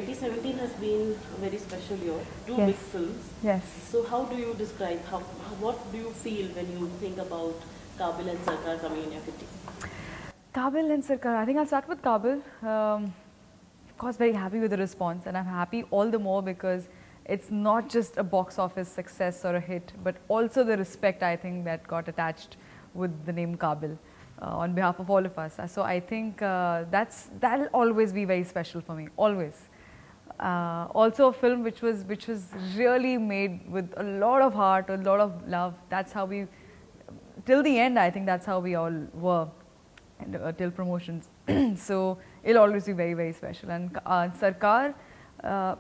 2017 has been a very special year. Two Yes. big films. Yes. So how do you describe, what do you feel when you think about Kaabil and Sarkar coming in your kitty? Kaabil and Sarkar. I think I'll start with Kaabil. Of course, very happy with the response, and I'm happy all the more because it's not just a box office success or a hit, but also the respect I think that got attached with the name Kaabil on behalf of all of us. So I think that'll always be very special for me, always. Also a film which was really made with a lot of heart, a lot of love. That's how we, till the end, I think that's how we all were, and, till promotions. So it'll always be very, very special. And Sarkar,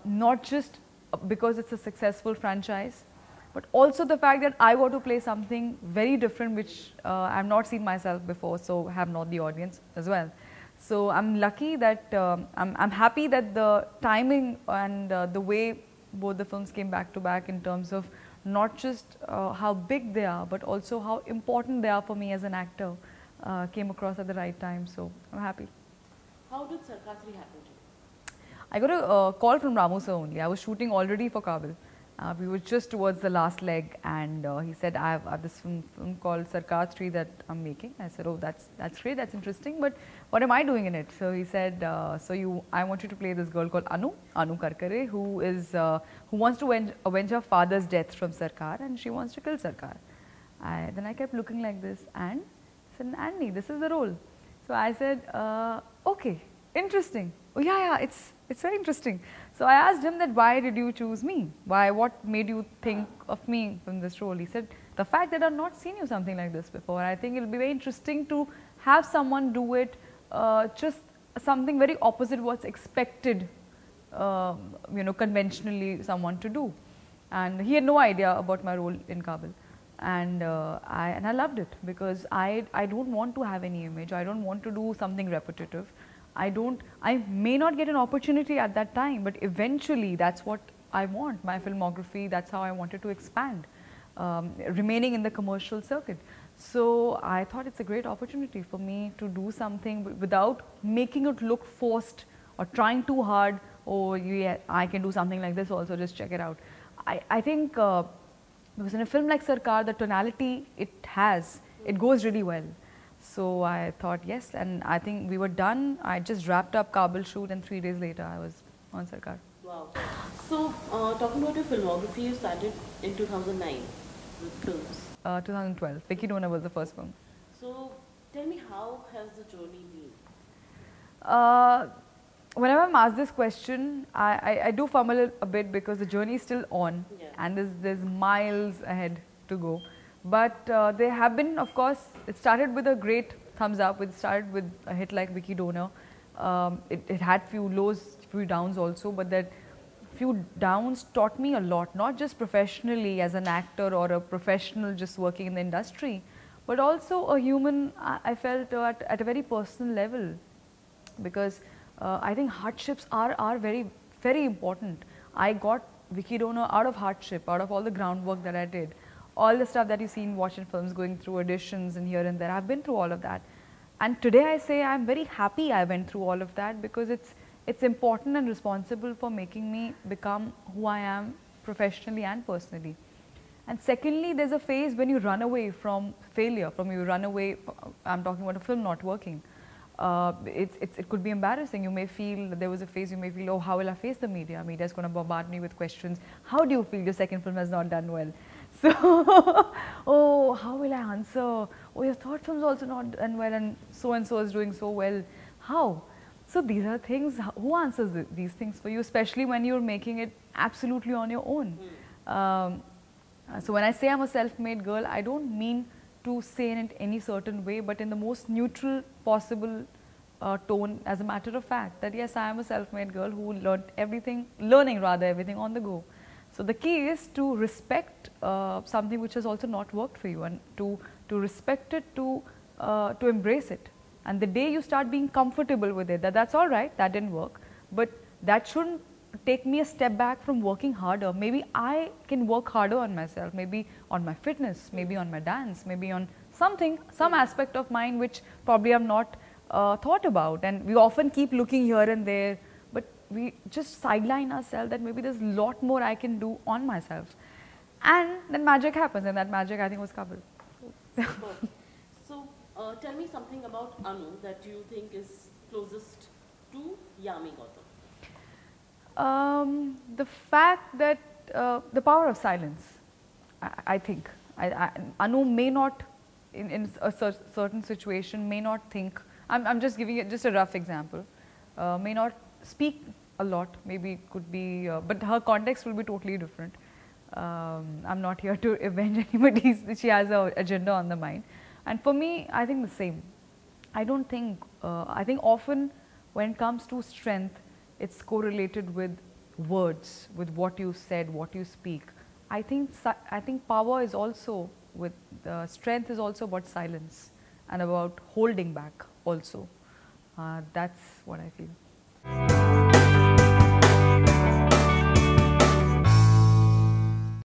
not just because it's a successful franchise, but also the fact that I got to play something very different which I've not seen myself before, so have not the audience as well. So I'm lucky that, I'm happy that the timing and the way both the films came back to back in terms of not just how big they are, but also how important they are for me as an actor, came across at the right time. So I'm happy. How did Sarkar 3 happen to you? I got a call from Ramu sir only. I was shooting already for Kaabil. We were just towards the last leg, and he said, I have this film called Sarkar 3 that I'm making. I said, oh, that's great, that's interesting, but what am I doing in it? So he said, I want you to play this girl called Anu Karkare, who wants to avenge her father's death from Sarkar, and she wants to kill Sarkar. Then I kept looking like this, and I said, Annie, this is the role. So I said, okay, interesting. Oh yeah, it's very interesting. So I asked him that, why did you choose me? What made you think of me from this role? He said, the fact that I've not seen you something like this before. I think it'll be very interesting to have someone do it, just something very opposite what's expected, conventionally someone to do. And he had no idea about my role in Kaabil. And I loved it because I don't want to have any image. I don't want to do something repetitive. I may not get an opportunity at that time, but eventually that's what I want. My filmography, that's how I wanted to expand, remaining in the commercial circuit. So I thought it's a great opportunity for me to do something without making it look forced or trying too hard. Oh yeah, I can do something like this also, just check it out. I think because in a film like Sarkar, the tonality it goes really well. So I thought yes, and I think we were done. I just wrapped up Kaabil shoot, and 3 days later I was on Sarkar. Wow. So talking about your filmography, you started in 2009 with films. 2012. Vicky Dona was the first film. So tell me, how has the journey been? Whenever I'm asked this question, I do fumble a bit because the journey is still on, Yeah. And there's miles ahead to go. But there have been, of course, it started with a great thumbs up. It started with a hit like Vicky Dona. It had few lows, few downs also, but that few downs taught me a lot, not just professionally as an actor or a professional just working in the industry, but also a human, I felt at a very personal level, because I think hardships are very, very important. I got Vicky Dona out of hardship, out of all the groundwork that I did. All the stuff that you see in watching films, going through auditions and here and there, I've been through all of that. And today I say I'm very happy I went through all of that, because it's important and responsible for making me become who I am professionally and personally. And secondly, there's a phase when you run away from failure, I'm talking about a film not working. It could be embarrassing. You may feel, there was a phase you may feel, oh, how will I face the media? Media is going to bombard me with questions. How do you feel your second film has not done well? So, oh, how will I answer? Oh, your third film's also not done well, and so is doing so well. How? So these are things, who answers these things for you, especially when you're making it absolutely on your own. So when I say I'm a self-made girl, I don't mean to say in any certain way, but in the most neutral possible tone, as a matter of fact, that yes, I am a self-made girl who learning everything on the go. So the key is to respect something which has also not worked for you, and to respect it, to embrace it. And the day you start being comfortable with it, that's all right, that didn't work, but that shouldn't take me a step back from working harder. Maybe I can work harder on myself, maybe on my fitness, maybe on my dance, maybe on some aspect of mine which probably I'm not thought about. And we often keep looking here and there, but we just sideline ourselves that maybe there's a lot more I can do on myself. And then magic happens, and that magic I think was Kaabil. Superb. So, tell me something about Anu that you think is closest to Yami Gautam. The fact that the power of silence, I think. Anu may not, in a certain situation, may not think, I'm just giving it just a rough example, may not speak a lot, maybe it could be, but her context will be totally different. I'm not here to avenge anybody's, she has an agenda on the mind. And for me, I think the same. I don't think, I think often when it comes to strength, it's correlated with words, with what you said, what you speak. I think power is also with, strength is also about silence and about holding back also. That's what I feel.